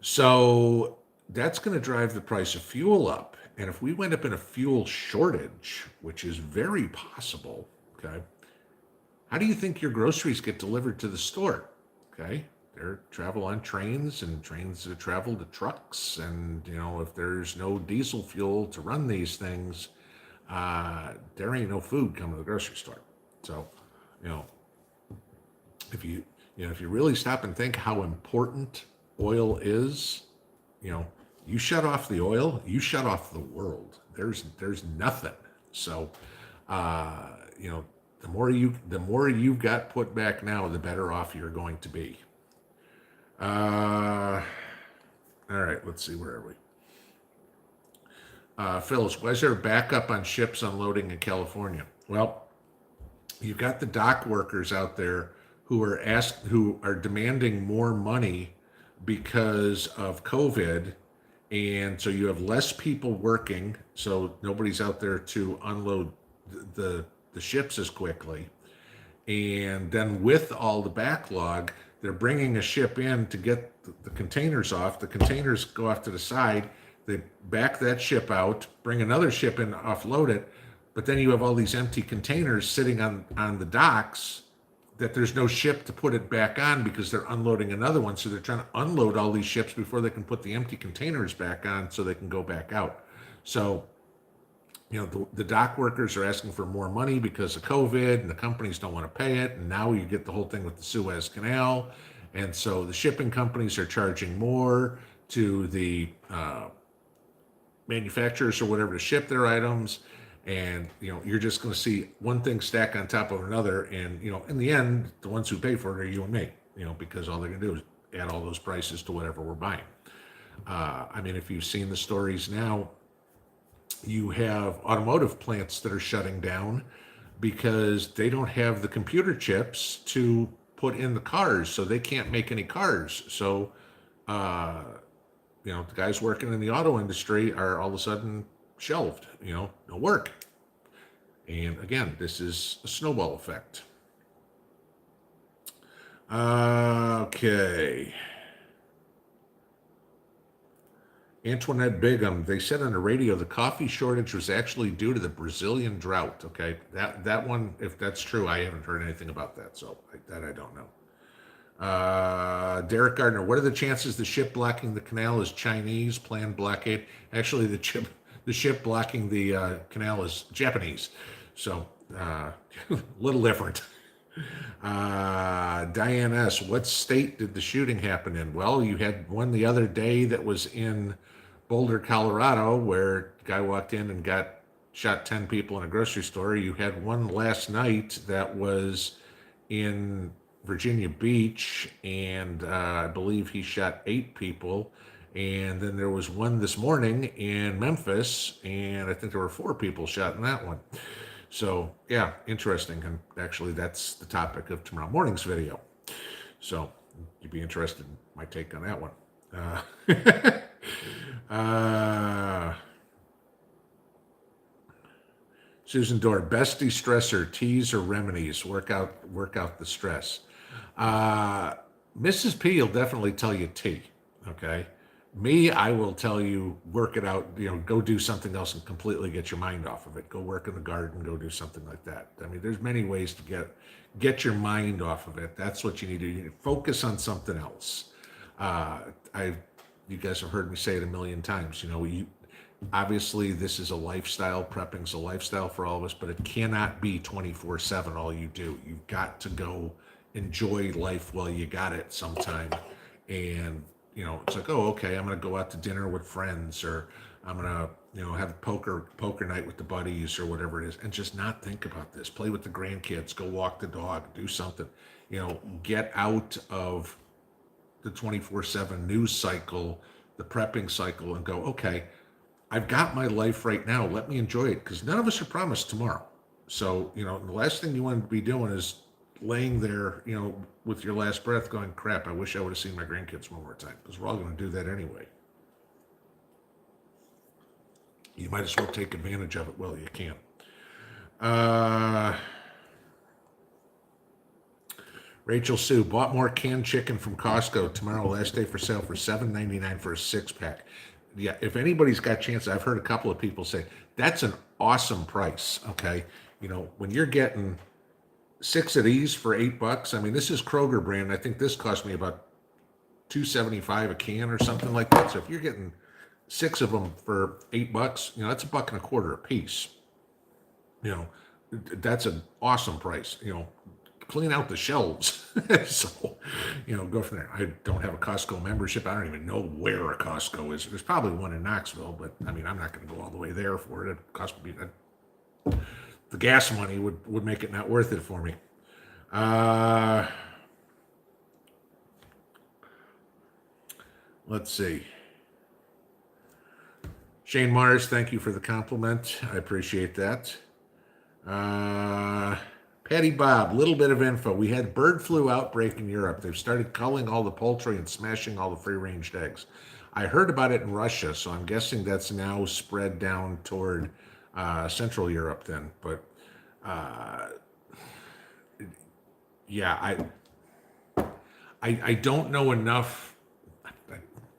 So that's going to drive the price of fuel up. And if we wind up in a fuel shortage, which is very possible, okay, how do you think your groceries get delivered to the store? Okay, they travel on trains, and trains that travel to trucks. And, if there's no diesel fuel to run these things, there ain't no food coming to the grocery store. So, if you really stop and think how important oil is, you shut off the oil, you shut off the world. There's nothing. So, the more you've got put back now, the better off you're going to be. All right, let's see, where are we? Phyllis, why is there a backup on ships unloading in California? Well, you've got the dock workers out there who are demanding more money because of COVID. And so you have less people working, so nobody's out there to unload the ships as quickly. And then with all the backlog, they're bringing a ship in to get the containers off. The containers go off to the side. They back that ship out, bring another ship in to offload it. But then you have all these empty containers sitting on the docks that there's no ship to put it back on because they're unloading another one. So they're trying to unload all these ships before they can put the empty containers back on so they can go back out. So, the dock workers are asking for more money because of COVID, and the companies don't want to pay it. And now you get the whole thing with the Suez Canal. And so the shipping companies are charging more to the manufacturers or whatever to ship their items. And, you're just going to see one thing stack on top of another. And, in the end, the ones who pay for it are you and me, because all they're going to do is add all those prices to whatever we're buying. I mean, if you've seen the stories now, you have automotive plants that are shutting down because they don't have the computer chips to put in the cars, so they can't make any cars. So, the guys working in the auto industry are all of a sudden shelved, no work. And again, this is a snowball effect. Okay. Antoinette Bigham, they said on the radio the coffee shortage was actually due to the Brazilian drought. Okay, that one, if that's true, I haven't heard anything about that, so that I don't know. Derek Gardner, what are the chances the ship blocking the canal is Chinese planned blockade? Actually, the ship blocking the canal is Japanese, so a little different. Diane S., what state did the shooting happen in? Well, you had one the other day that was in Boulder, Colorado, where a guy walked in and shot 10 people in a grocery store. You had one last night that was in Virginia Beach, and I believe he shot 8 people. And then there was one this morning in Memphis, and I think there were 4 people shot in that one. So, yeah, interesting. And actually, that's the topic of tomorrow morning's video. So, you'd be interested in my take on that one. Uh, Susan Dore, best de-stressor, teas or remedies, work out the stress. Uh, Mrs. P will definitely tell you tea. Okay. Me, I will tell you work it out, go do something else and completely get your mind off of it. Go work in the garden, go do something like that. I mean, there's many ways to get your mind off of it. That's what you need to do. You need to focus on something else. Uh, I You guys have heard me say it a million times. You obviously this is a lifestyle. Prepping's a lifestyle for all of us, but it cannot be 24/7 all you do. You've got to go enjoy life while you got it sometime. And it's like, oh, okay, I'm gonna go out to dinner with friends, or I'm gonna have poker night with the buddies, or whatever it is, and just not think about this. Play with the grandkids, go walk the dog, do something. Get out of the 24/7 news cycle, the prepping cycle, and go, okay, I've got my life right now. Let me enjoy it, because none of us are promised tomorrow. So, the last thing you want to be doing is laying there, with your last breath going, crap, I wish I would have seen my grandkids one more time, because we're all going to do that anyway. You might as well take advantage of it while you can. Rachel Sue, bought more canned chicken from Costco tomorrow, last day for sale, for $7.99 for a 6-pack. Yeah, if anybody's got a chance, I've heard a couple of people say that's an awesome price. Okay, when you're getting 6 of these for $8, I mean, this is Kroger brand. I think this cost me about $2.75 a can or something like that. So if you're getting 6 of them for $8, that's $1.25 a piece. That's an awesome price. Clean out the shelves. So, go from there. I don't have a Costco membership. I don't even know where a Costco is. There's probably one in Knoxville, but I mean, I'm not going to go all the way there for it. The gas money would make it not worth it for me. Let's see. Shane Mars, thank you for the compliment. I appreciate that. Patty Bob, little bit of info. We had bird flu outbreak in Europe. They've started culling all the poultry and smashing all the free-ranged eggs. I heard about it in Russia, so I'm guessing that's now spread down toward Central Europe then. But yeah, I don't know enough. I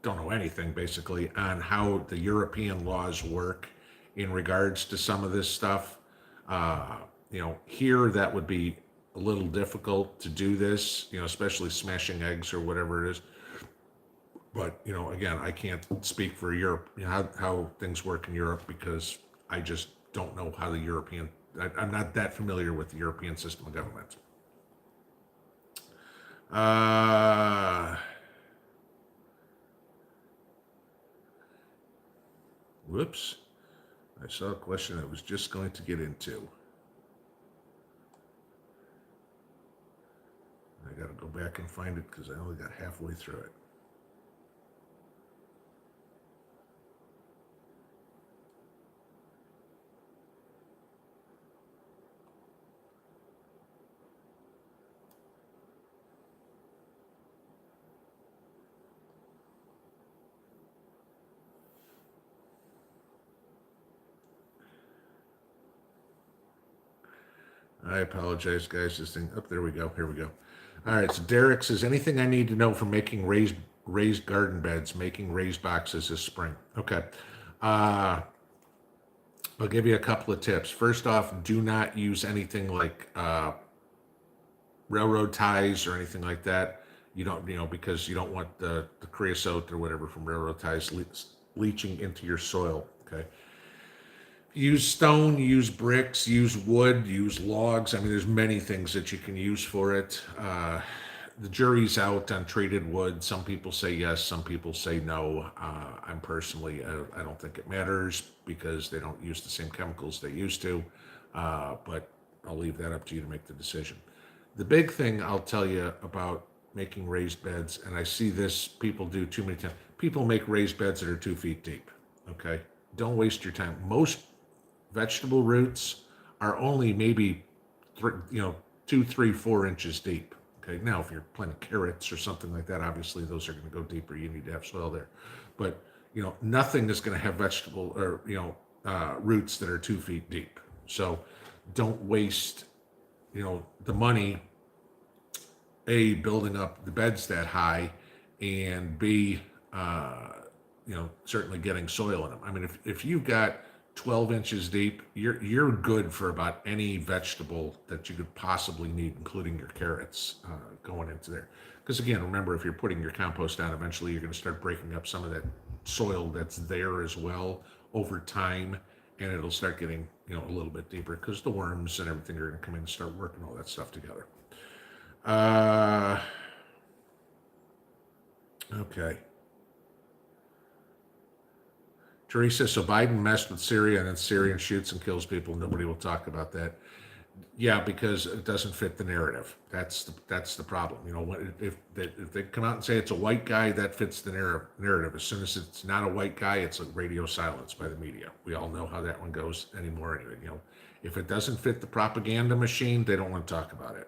don't know anything basically on how the European laws work in regards to some of this stuff. Here that would be a little difficult to do this, especially smashing eggs or whatever it is. But, again, I can't speak for Europe, how things work in Europe, because I just don't know how I'm not that familiar with the European system of government. Whoops. I saw a question I was just going to get into. I got to go back and find it because I only got halfway through it. I apologize, guys. This thing. Oh, there we go. Here we go. All right. So Derek says, anything I need to know for making raised garden beds, making raised boxes this spring. Okay. I'll give you a couple of tips. First off, do not use anything like railroad ties or anything like that. You don't, because you don't want the creosote or whatever from railroad ties leaching into your soil. Okay. Use stone, use bricks, use wood, use logs. I mean, there's many things that you can use for it. The jury's out on treated wood. Some people say yes, some people say no. I'm personally, I don't think it matters because they don't use the same chemicals they used to. But I'll leave that up to you to make the decision. The big thing I'll tell you about making raised beds, and I see this people do too many times. People make raised beds that are 2 feet deep. Okay, don't waste your time. Most vegetable roots are only maybe three, 2, 3, 4 inches deep. Okay, now if you're planting carrots or something like that, obviously those are going to go deeper. You need to have soil there, but nothing is going to have vegetable or roots that are 2 feet deep. So don't waste the money building up the beds that high, and uh, certainly getting soil in them. I mean, if you've got 12 inches deep, you're good for about any vegetable that you could possibly need, including your carrots going into there. Because again, remember, if you're putting your compost down, eventually you're going to start breaking up some of that soil that's there as well over time, and it'll start getting a little bit deeper because the worms and everything are going to come in and start working all that stuff together. Uh, okay. Teresa, so Biden messed with Syria and then Syrian shoots and kills people. Nobody will talk about that. Yeah, because it doesn't fit the narrative. That's the problem. If they come out and say it's a white guy, that fits the narrative. As soon as it's not a white guy, it's a radio silence by the media. We all know how that one goes anymore. Anyway, if it doesn't fit the propaganda machine, they don't want to talk about it.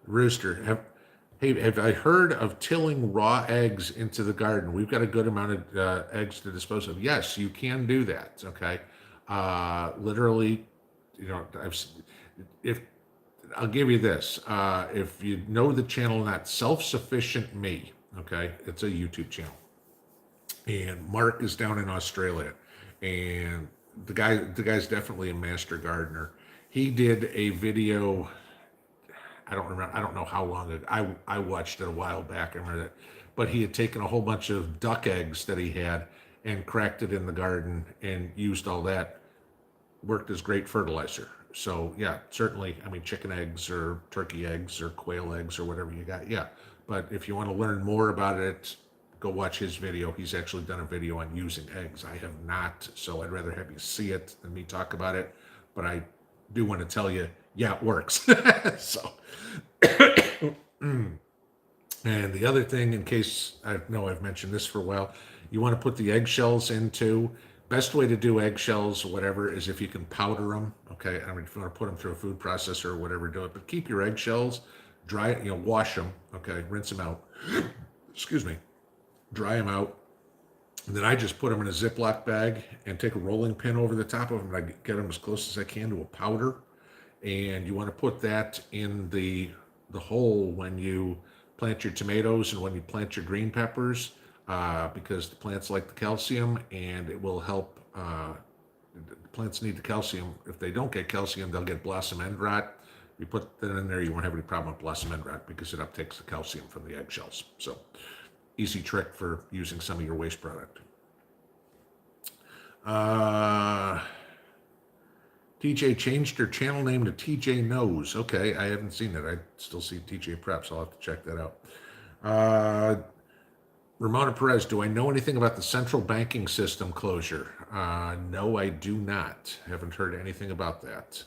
Rooster, have I heard of tilling raw eggs into the garden? We've got a good amount of eggs to dispose of. Yes, you can do that. Okay, literally, if I'll give you this, if you know the channel, not self-sufficient me. Okay, it's a YouTube channel, and Mark is down in Australia, and the guy's definitely a master gardener. He did a video. I don't remember. I don't know how long ago. I watched it a while back. I remember that, but he had taken a whole bunch of duck eggs that he had and cracked it in the garden and used all that. Worked as great fertilizer. So yeah, certainly. I mean, chicken eggs or turkey eggs or quail eggs or whatever you got. Yeah, but if you want to learn more about it, go watch his video. He's actually done a video on using eggs. I have not, so I'd rather have you see it than me talk about it. But I do want to tell you, yeah, it works. So, and the other thing, in case I know I've mentioned this for a while, you want to put the eggshells into. Best way to do eggshells, or whatever, is if you can powder them. Okay, I mean, if you want to put them through a food processor or whatever, do it. But keep your eggshells dry. Wash them. Okay, rinse them out. Excuse me. Dry them out. And then I just put them in a Ziploc bag and take a rolling pin over the top of them. And I get them as close as I can to a powder. And you want to put that in the hole when you plant your tomatoes and when you plant your green peppers, because the plants like the calcium, and it will help. The plants need the calcium. If they don't get calcium, they'll get blossom end rot. You put that in there, you won't have any problem with blossom end rot because it uptakes the calcium from the eggshells. So, easy trick for using some of your waste product. TJ changed her channel name to TJ Knows. Okay, I haven't seen it. I still see TJ Preps. I'll have to check that out. Ramona Perez, do I know anything about the central banking system closure? No, I do not. Haven't heard anything about that.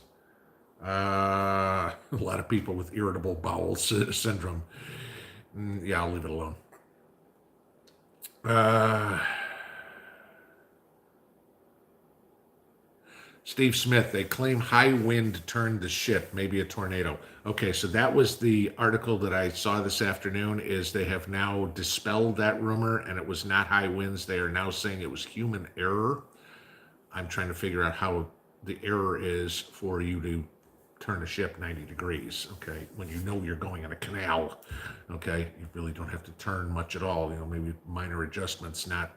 A lot of people with irritable bowel syndrome. Yeah, I'll leave it alone. Steve Smith, they claim high wind turned the ship, maybe a tornado. Okay, so that was the article that I saw this afternoon, is they have now dispelled that rumor, and it was not high winds. They are now saying it was human error. I'm trying to figure out how the error is for you to turn a ship 90 degrees, okay, when you know you're going in a canal, okay? You really don't have to turn much at all, maybe minor adjustments, not,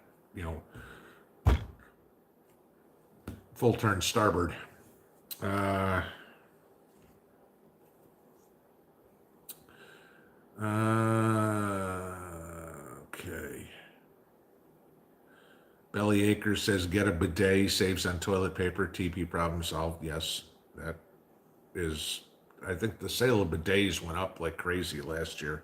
full turn starboard. Okay. Belly Acres says get a bidet, saves on toilet paper, TP problem solved. Yes, that is. I think the sale of bidets went up like crazy last year.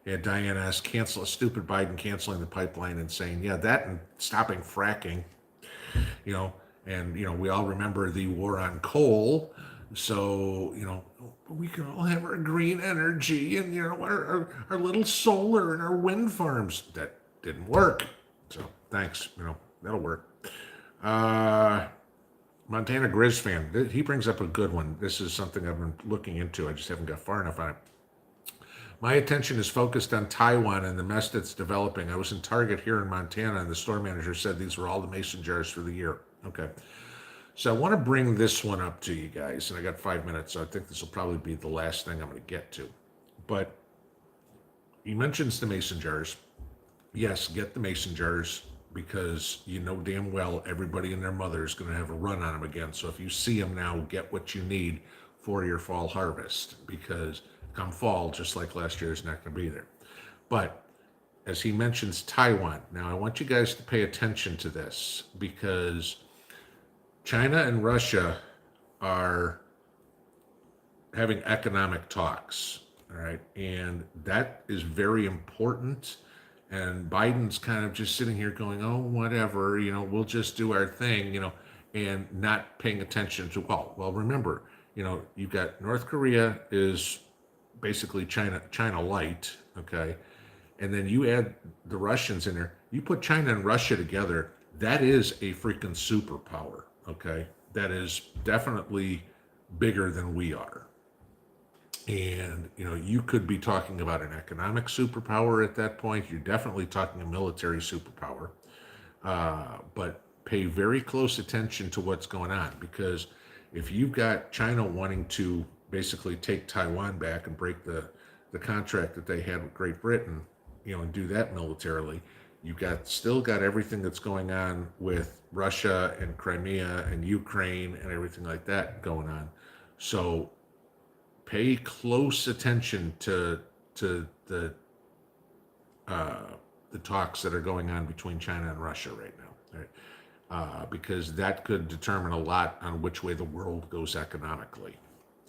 Yeah, Diane asked, cancel a stupid Biden canceling the pipeline and saying, yeah, that and stopping fracking, you know, and, we all remember the war on coal. So, we can all have our green energy and, our little solar and our wind farms. That didn't work. So thanks, that'll work. Uh, Montana Grizz fan, he brings up a good one. This is something I've been looking into. I just haven't got far enough on it. My attention is focused on Taiwan and the mess that's developing. I was in Target here in Montana, and the store manager said these were all the mason jars for the year. Okay. So I want to bring this one up to you guys, and I got 5 minutes, so I think this will probably be the last thing I'm going to get to. But he mentions the mason jars. Yes, get the mason jars because you know damn well everybody and their mother is going to have a run on them again. So if you see them now, get what you need for your fall harvest because come fall, just like last year, is not going to be there. But as he mentions Taiwan, now I want you guys to pay attention to this because China and Russia are having economic talks, all right? And that is very important. And Biden's kind of just sitting here going, oh, whatever, we'll just do our thing, and not paying attention to, well, remember, you've got North Korea is basically China light, okay? And then you add the Russians in there. You put China and Russia together, that is a freaking superpower, okay? That is definitely bigger than we are. And, you could be talking about an economic superpower at that point. You're definitely talking a military superpower. But pay very close attention to what's going on because if you've got China wanting to basically take Taiwan back and break the contract that they had with Great Britain, and do that militarily, you've still got everything that's going on with Russia and Crimea and Ukraine and everything like that going on. So pay close attention to the talks that are going on between China and Russia right now, right? Because that could determine a lot on which way the world goes economically.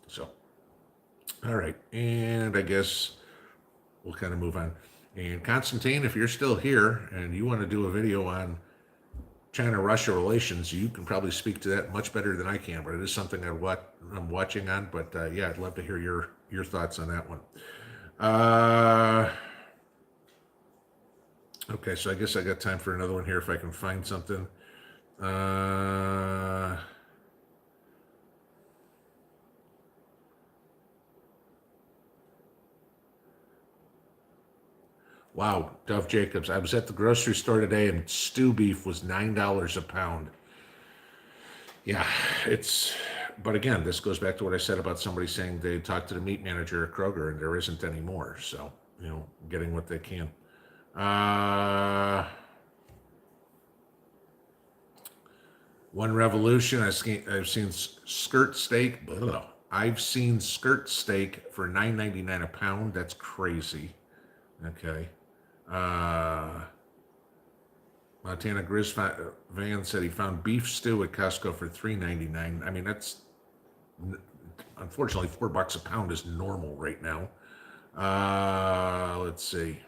So, all right, and I guess we'll kind of move on. And Constantine, if you're still here and you want to do a video on China-Russia relations, you can probably speak to that much better than I can, but it is something I'm watching on. But yeah, I'd love to hear your thoughts on that one. Okay, so I guess I got time for another one here if I can find something. Wow, Dove Jacobs. I was at the grocery store today and stew beef was $9 a pound. Yeah, but again, this goes back to what I said about somebody saying they talked to the meat manager at Kroger and there isn't any more. So, getting what they can. One Revolution, I've seen skirt steak. I've seen skirt steak for $9.99 a pound. That's crazy. Okay. Montana Grizz Van said he found beef stew at Costco for $3.99. I mean, that's unfortunately $4 a pound is normal right now. Let's see.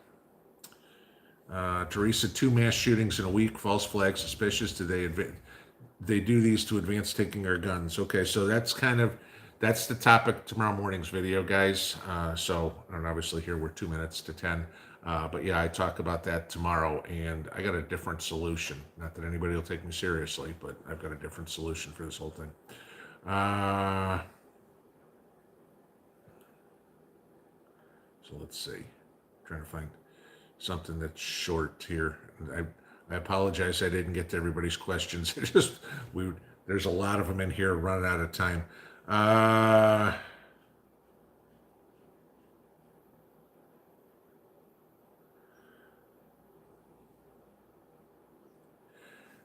Teresa, 2 mass shootings in a week. False flag suspicious. They do these to advance taking our guns. Okay, so that's the topic tomorrow morning's video, guys. And obviously here we're 2 minutes to 10. But yeah, I talk about that tomorrow, and I got a different solution. Not that anybody will take me seriously, but I've got a different solution for this whole thing. So let's see. Trying to find something that's short here. I apologize I didn't get to everybody's questions. There's a lot of them in here running out of time.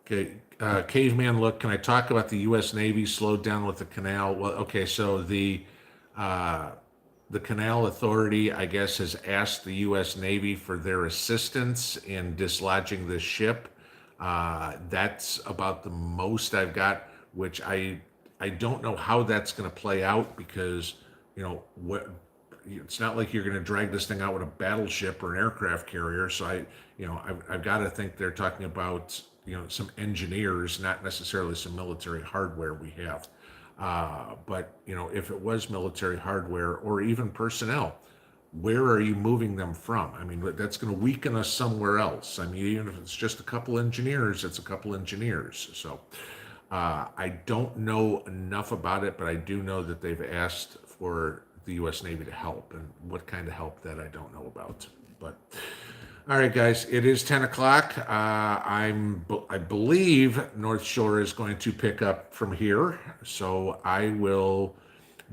Okay, caveman look, can I talk about the U.S. Navy slowed down with the canal? Well, okay, so the Canal Authority, I guess, has asked the U.S. Navy for their assistance in dislodging the ship. That's about the most I've got, which I don't know how that's going to play out because, it's not like you're going to drag this thing out with a battleship or an aircraft carrier. So I've got to think they're talking about, some engineers, not necessarily some military hardware we have. But if it was military hardware or even personnel, where are you moving them from? I mean, that's going to weaken us somewhere else. I mean, even if it's just a couple engineers, it's a couple engineers. So I don't know enough about it, but I do know that they've asked for the U.S. Navy to help, and what kind of help that I don't know about. But all right, guys, it is 10 o'clock. I believe North Shore is going to pick up from here, so I will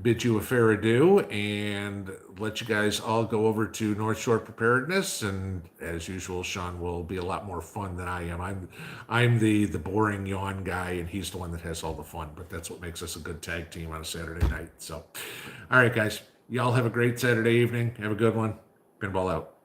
bid you a fair adieu and let you guys all go over to North Shore Preparedness. And as usual, Sean will be a lot more fun than I am. I'm the boring yawn guy, and he's the one that has all the fun. But that's what makes us a good tag team on a Saturday night. So, all right, guys, y'all have a great Saturday evening. Have a good one. Pinball out.